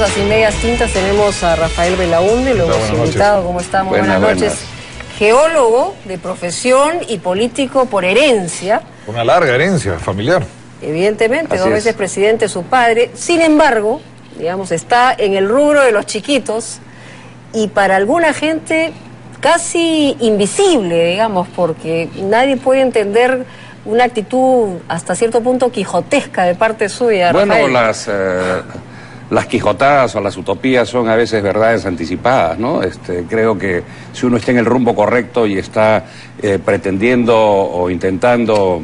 a Sin Medias Tintas. Tenemos a Rafael Belaúnde, lo hemos invitado. ¿Cómo estamos? Buenas noches. Geólogo de profesión y político por herencia. Una larga herencia familiar. Evidentemente, dos veces presidente su padre. Sin embargo, digamos, está en el rubro de los chiquitos y para alguna gente casi invisible, digamos, porque nadie puede entender una actitud hasta cierto punto quijotesca de parte suya, Rafael. Bueno, las quijotadas o las utopías son a veces verdades anticipadas, ¿no? Creo que si uno está en el rumbo correcto y está pretendiendo o intentando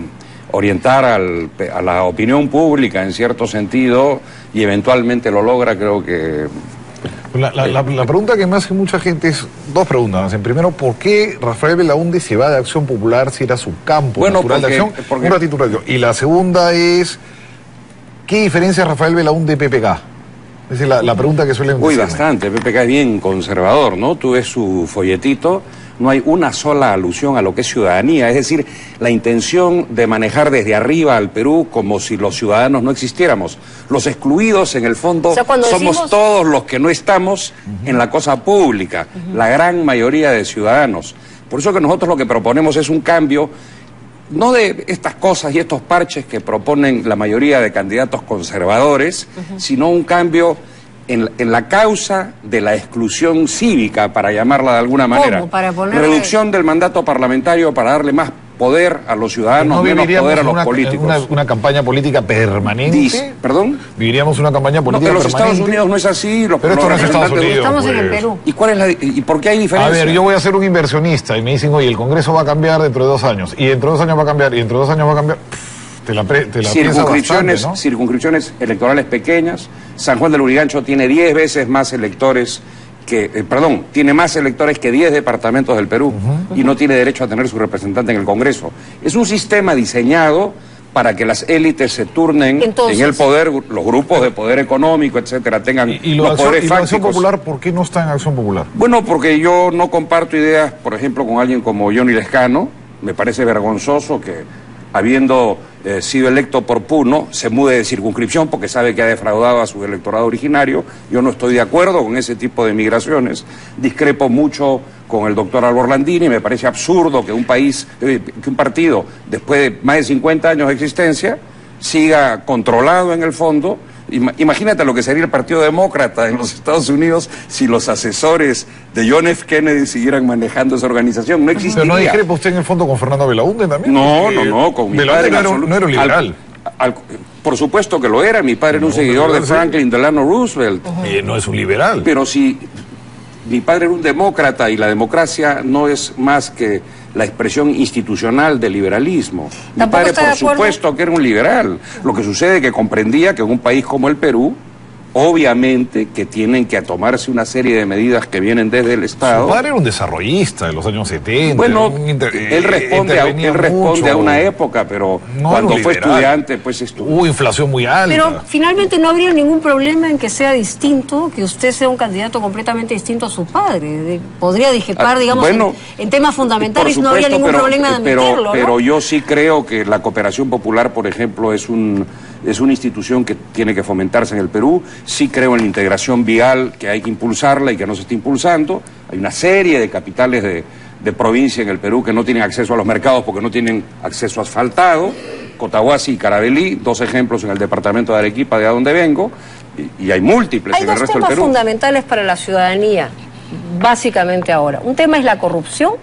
orientar a la opinión pública en cierto sentido y eventualmente lo logra, creo que... La pregunta que me hace mucha gente es dos preguntas. En primero, ¿por qué Rafael Belaúnde se va de Acción Popular si era su campo natural de acción? Un ratito. Y la segunda es, ¿qué diferencia Rafael Belaúnde de PPK? Esa es la pregunta que suelen decirme. Bastante. PPK es bien conservador, ¿no? Tú ves su folletito, no hay una sola alusión a lo que es ciudadanía. Es decir, la intención de manejar desde arriba al Perú como si los ciudadanos no existiéramos. Los excluidos, en el fondo, somos todos los que no estamos en la cosa pública, la gran mayoría de ciudadanos. Por eso que nosotros lo que proponemos es un cambio, no de estas cosas y estos parches que proponen la mayoría de candidatos conservadores, sino un cambio en la causa de la exclusión cívica, para llamarla de alguna manera. Reducción del mandato parlamentario para darle más poder a los ciudadanos, menos poder a los políticos. Una campaña política permanente. ¿Perdón? ¿Viviríamos una campaña política permanente? En los Estados Unidos no es así. Pero esto no es Estados Unidos. Estamos en el Perú. ¿Y por qué hay diferencia? A ver, yo voy a ser un inversionista y me dicen, oye, el Congreso va a cambiar dentro de 2 años. Y dentro de 2 años va a cambiar, y dentro de 2 años va a cambiar. Circunscripciones electorales pequeñas. San Juan del Lurigancho tiene 10 veces más electores que, tiene más electores que 10 departamentos del Perú y no tiene derecho a tener su representante en el Congreso. Es un sistema diseñado para que las élites se turnen en el poder, los grupos de poder económico, etcétera, tengan los poderes fácticos. ¿Acción Popular por qué no está en Acción Popular? Bueno, porque yo no comparto ideas, por ejemplo, con alguien como Johnny Lescano. Me parece vergonzoso que, habiendo sido electo por Puno, se mude de circunscripción porque sabe que ha defraudado a su electorado originario. Yo no estoy de acuerdo con ese tipo de migraciones. Discrepo mucho con el doctor Álvaro Landini. Me parece absurdo que un partido, después de más de 50 años de existencia, siga controlado en el fondo. Imagínate lo que sería el Partido Demócrata en los Estados Unidos si los asesores de John F. Kennedy siguieran manejando esa organización. No existiría. ¿Pero no discrepa usted en el fondo con Fernando Belaúnde también? No, con mi padre no era un liberal. Por supuesto que lo era. Mi padre era un seguidor de Franklin Delano Roosevelt. No es un liberal. Pero si mi padre era un demócrata y la democracia no es más que la expresión institucional del liberalismo. Mi padre, por supuesto, que era un liberal. Lo que sucede es que comprendía que en un país como el Perú, obviamente que tienen que tomarse una serie de medidas que vienen desde el Estado. Su padre era un desarrollista de los años 70. Bueno, él responde a una época, pero cuando fue estudiante, pues estudió. Hubo inflación muy alta. Pero finalmente no habría ningún problema en que sea distinto, que usted sea un candidato completamente distinto a su padre. Podría discrepar, digamos, en temas fundamentales, no habría ningún problema de admitirlo, ¿no? Pero yo sí creo que la cooperación popular, por ejemplo, es una institución que tiene que fomentarse en el Perú. Sí creo en la integración vial, que hay que impulsarla y que no se está impulsando. Hay una serie de capitales de provincia en el Perú que no tienen acceso a los mercados porque no tienen acceso asfaltado. Cotahuasi y Caravelí, 2 ejemplos en el departamento de Arequipa, de donde vengo, y hay múltiples en el resto del Perú. Hay 2 temas fundamentales para la ciudadanía, básicamente ahora. Un tema es la corrupción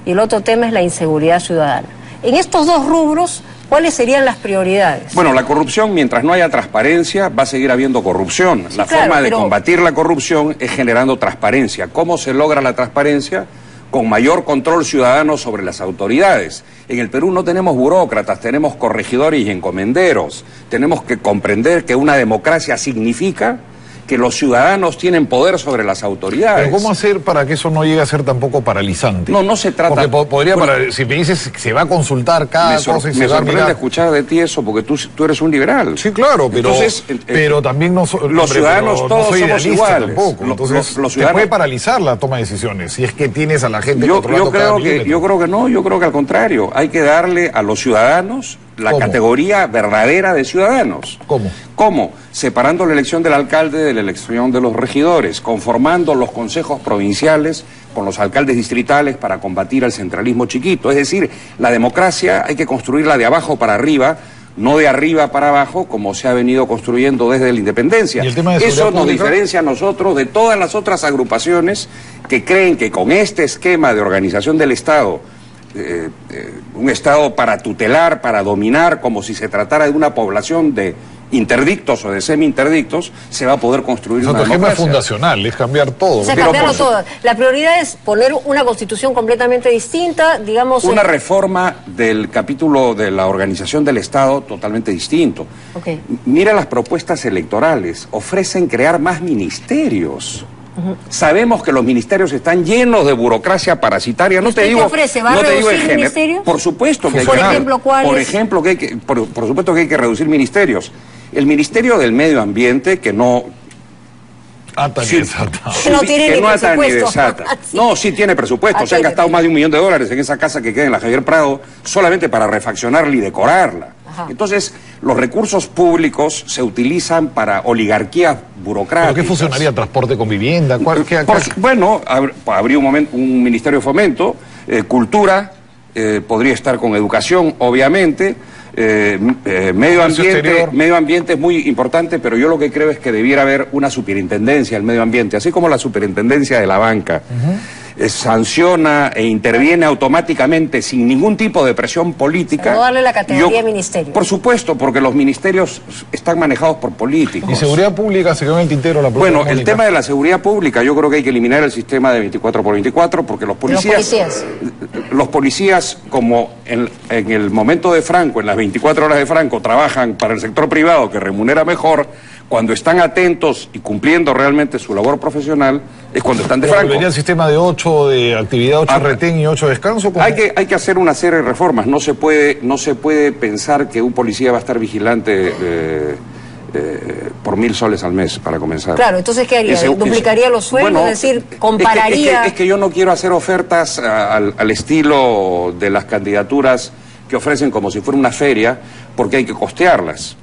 y el otro tema es la inseguridad ciudadana. En estos 2 rubros, ¿cuáles serían las prioridades? Bueno, la corrupción, mientras no haya transparencia, va a seguir habiendo corrupción. Sí, la forma de combatir la corrupción es generando transparencia. ¿Cómo se logra la transparencia? Con mayor control ciudadano sobre las autoridades. En el Perú no tenemos burócratas, tenemos corregidores y encomenderos. Tenemos que comprender que una democracia significa que los ciudadanos tienen poder sobre las autoridades. ¿Pero cómo hacer para que eso no llegue a ser tampoco paralizante? No se trata... Porque si me dices que se va a consultar cada cosa y se va a mirar... Me sorprende escuchar de ti eso, porque tú eres un liberal. Sí, claro, pero también no... Los ciudadanos todos somos iguales. Tampoco. Entonces, te puede paralizar la toma de decisiones, si es que tienes a la gente controlando cada milímetro. Yo creo que no, yo creo que al contrario. Hay que darle a los ciudadanos la categoría verdadera de ciudadanos. ¿Cómo? ¿Cómo? Separando la elección del alcalde de la elección de los regidores, conformando los consejos provinciales con los alcaldes distritales para combatir al centralismo chiquito. Es decir, la democracia hay que construirla de abajo para arriba, no de arriba para abajo, como se ha venido construyendo desde la independencia. ¿Y el tema de eso nos pública? diferencia a nosotros de todas las otras agrupaciones que creen que con este esquema de organización del Estado, un Estado para tutelar, para dominar, como si se tratara de una población de interdictos o de semi-interdictos, se va a poder construir una democracia. El esquema es fundacional, es cambiar todo. O sea, cambiarlo todo. La prioridad es poner una constitución completamente distinta, digamos... Una reforma del capítulo de la organización del Estado totalmente distinto. Okay. Mira las propuestas electorales, ofrecen crear más ministerios. Sabemos que los ministerios están llenos de burocracia parasitaria. No te digo, ¿qué ofrece? ¿Va a reducir el ministerio? Por supuesto que hay Por ejemplo, ¿cuáles? Por ejemplo, por supuesto que hay que reducir ministerios. El Ministerio del Medio Ambiente, que no... No tiene ni presupuesto. No, sí tiene presupuesto. Se han gastado más de $1 millón en esa casa que queda en la Javier Prado solamente para refaccionarla y decorarla. Ajá. Entonces, los recursos públicos se utilizan para oligarquías burocráticas. ¿Pero qué funcionaría? ¿Transporte con vivienda? Bueno, habría un Ministerio de Fomento, Cultura, podría estar con Educación, obviamente. Medio ambiente es muy importante, pero yo lo que creo es que debiera haber una superintendencia del medio ambiente, así como la superintendencia de la banca. Sanciona e interviene automáticamente sin ningún tipo de presión política. Pero darle la categoría de ministerio. Por supuesto, porque los ministerios están manejados por políticos. ¿Y seguridad pública se quedó en el tintero? Bueno, el tema de la seguridad pública, yo creo que hay que eliminar el sistema de 24x24, porque los policías, como en el momento de Franco, en las 24 horas de Franco, trabajan para el sector privado que remunera mejor. Cuando están atentos y cumpliendo realmente su labor profesional, es cuando están de Franco. ¿Debería el sistema de 8 de actividad, 8 retén y 8 descanso? Hay que hacer una serie de reformas. No se puede pensar que un policía va a estar vigilante por 1.000 soles al mes, para comenzar. Claro, entonces ¿qué haría? ¿Duplicaría los sueldos? Bueno, es decir, compararía... Es que yo no quiero hacer ofertas al estilo de las candidaturas que ofrecen como si fuera una feria, porque hay que costearlas.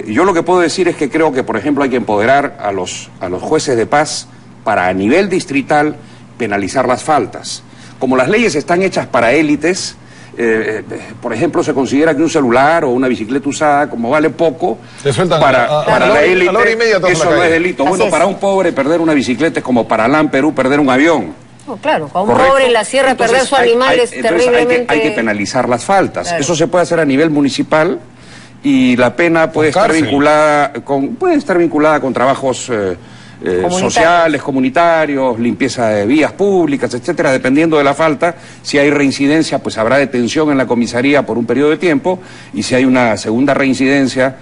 Yo lo que puedo decir es que creo que, por ejemplo, hay que empoderar a los jueces de paz para, a nivel distrital, penalizar las faltas. Como las leyes están hechas para élites, por ejemplo, se considera que un celular o una bicicleta usada, como vale poco, para la élite, eso no es delito. Bueno, para un pobre perder una bicicleta es como para Alain Perú perder un avión. No, claro, para un pobre en la sierra perder su animal es terriblemente... Hay que penalizar las faltas. Claro. Eso se puede hacer a nivel municipal. Y la pena puede estar vinculada con trabajos sociales, comunitarios, limpieza de vías públicas, etcétera, dependiendo de la falta. Si hay reincidencia, pues habrá detención en la comisaría por un periodo de tiempo, y si hay una segunda reincidencia,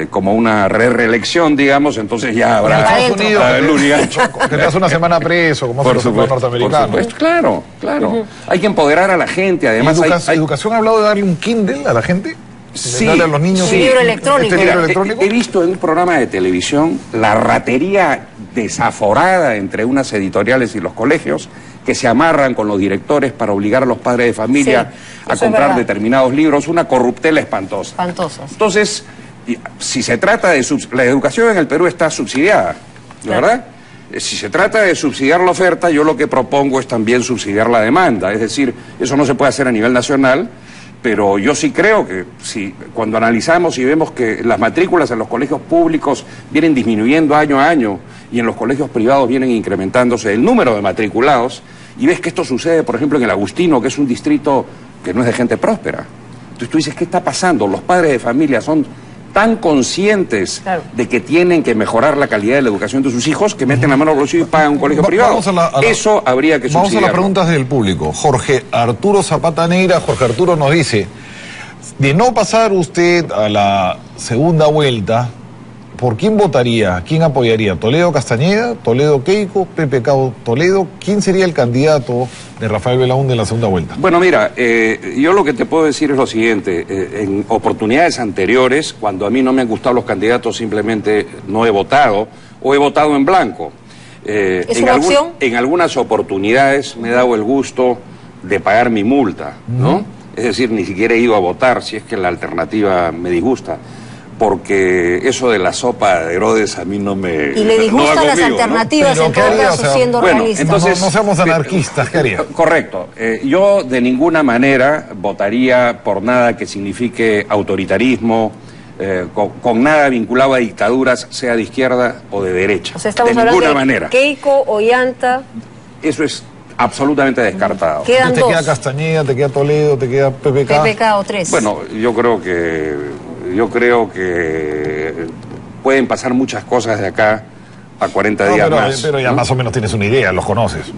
como una reelección, digamos, entonces ya habrá que te hace una semana preso, como hace los norteamericanos. Claro. Hay que empoderar a la gente, además. ¿Educación ha hablado de darle un Kindle a la gente? Sí, a los niños un libro electrónico. He visto en un programa de televisión la ratería desaforada entre unas editoriales y los colegios que se amarran con los directores para obligar a los padres de familia a comprar determinados libros, una corruptela espantosa. Entonces, si se trata de... La educación en el Perú está subsidiada, ¿verdad? Si se trata de subsidiar la oferta, yo lo que propongo es también subsidiar la demanda. Es decir, eso no se puede hacer a nivel nacional, pero yo sí creo que cuando analizamos y vemos que las matrículas en los colegios públicos vienen disminuyendo año a año y en los colegios privados vienen incrementándose el número de matriculados, y ves que esto sucede, por ejemplo, en el Agustino, que es un distrito que no es de gente próspera. Entonces tú dices, ¿qué está pasando? Los padres de familia son tan conscientes de que tienen que mejorar la calidad de la educación de sus hijos que meten la mano al bolsillo y pagan un colegio privado. Eso habría que subsidiarlo. Vamos a las preguntas del público. Jorge Arturo Zapata Negra. Jorge Arturo nos dice, de no pasar usted a la segunda vuelta, ¿por quién votaría? ¿Quién apoyaría? ¿Toledo Castañeda? ¿Toledo Keiko? ¿Pepe Cao Toledo? ¿Quién sería el candidato de Rafael Belaúnde en la segunda vuelta? Bueno, mira, yo lo que te puedo decir es lo siguiente. En oportunidades anteriores, cuando a mí no me han gustado los candidatos, simplemente no he votado o he votado en blanco. ¿Es una opción? En algunas oportunidades me he dado el gusto de pagar mi multa, ¿no? Es decir, ni siquiera he ido a votar si es que la alternativa me disgusta. Porque eso de la sopa de Herodes a mí no me... Y le disgustan no las alternativas, ¿no? en todo caso, siendo realistas. Entonces, no seamos anarquistas, ¿qué haría? Correcto. Yo de ninguna manera votaría por nada que signifique autoritarismo, con nada vinculado a dictaduras, sea de izquierda o de derecha. O sea, estamos de hablando ninguna de manera. Keiko, Ollanta. Eso es absolutamente descartado. Quedan te dos. queda Castañeda, te queda Toledo, te queda PPK. PPK o tres. Bueno, yo creo que pueden pasar muchas cosas de acá a 40 días más. Pero ya más o menos tienes una idea, los conoces.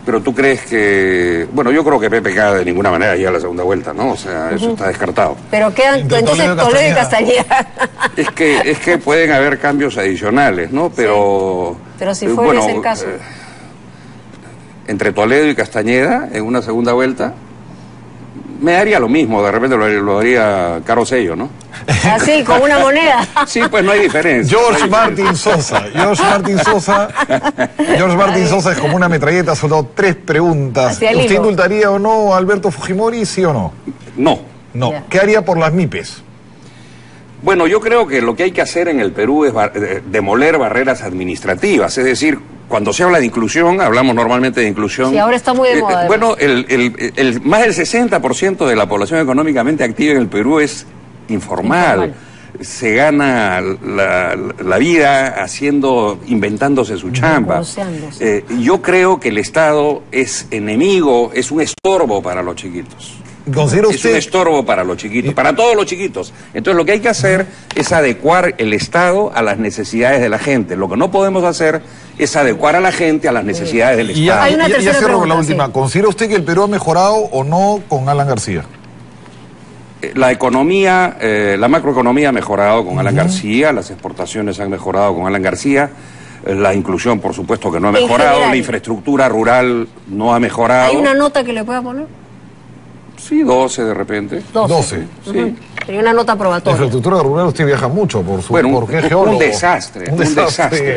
Pero tú crees que... Bueno, yo creo que PPK de ninguna manera llega a la segunda vuelta, ¿no? O sea, eso está descartado. Pero quedan entonces Toledo y Castañeda. Es que pueden haber cambios adicionales, ¿no? Pero... Sí. Pero si fuera ese el caso. Entre Toledo y Castañeda, en una segunda vuelta, me daría lo mismo, de repente lo haría Caro Sello, ¿no? Así, con una moneda. Sí, pues no hay diferencia. George Martin Sosa es como una metralleta, solo 3 preguntas. ¿Usted indultaría o no a Alberto Fujimori, sí o no? No. No. Yeah. ¿Qué haría por las MIPES? Bueno, yo creo que lo que hay que hacer en el Perú es demoler barreras administrativas, es decir, cuando se habla de inclusión, hablamos normalmente de inclusión. Sí, ahora está muy de moda. Bueno, más del 60% de la población económicamente activa en el Perú es informal. Se gana la vida inventándose su chamba. Yo creo que el Estado es enemigo, es un estorbo para los chiquitos. ¿Considera usted? Es un estorbo para los chiquitos, para todos los chiquitos. Entonces lo que hay que hacer es adecuar el Estado a las necesidades de la gente. Lo que no podemos hacer es adecuar a la gente a las necesidades del Estado. Hay una tercera cierro pregunta, con la última. sí. ¿Considera usted que el Perú ha mejorado o no con Alan García? La economía, la macroeconomía ha mejorado con Alan García, las exportaciones han mejorado con Alan García, la inclusión por supuesto que no ha mejorado, la infraestructura rural no ha mejorado. ¿Hay una nota que le pueda poner? Sí, 12 de repente. 12. Sí. Sería una nota La probatoria. infraestructura rural usted viaja mucho por su... Bueno, porque es geólogo. un desastre.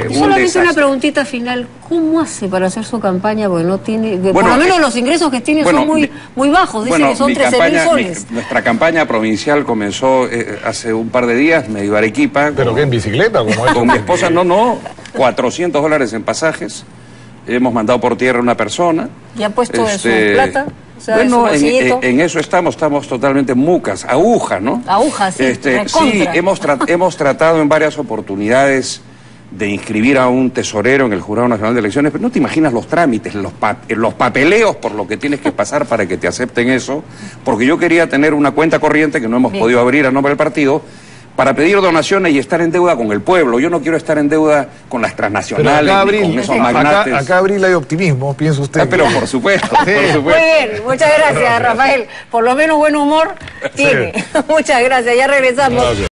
Y solamente una preguntita final. ¿Cómo hace para hacer su campaña? Porque no tiene... por lo menos los ingresos que tiene son muy bajos. Dicen que son 13.000 soles. Nuestra campaña provincial comenzó hace un par de días, me iba a Arequipa. ¿Pero qué, en bicicleta? Con mi esposa, no. $400 en pasajes. Hemos mandado por tierra a una persona. ¿Y ha puesto de su plata? O sea, bueno, en eso estamos totalmente mucas, aguja, ¿no? Aguja, sí, sí, hemos tratado en varias oportunidades de inscribir a un tesorero en el Jurado Nacional de Elecciones, pero no te imaginas los trámites, los papeleos por lo que tienes que pasar para que te acepten eso, porque yo quería tener una cuenta corriente que no hemos podido abrir a nombre del partido, para pedir donaciones y estar en deuda con el pueblo. Yo no quiero estar en deuda con las transnacionales, ni con esos magnates. Acá Abril hay optimismo, piensa usted. Pero por supuesto, Sí. por supuesto. Muy bien, muchas gracias, Rafael. Por lo menos buen humor tiene. Sí. Muchas gracias, ya regresamos.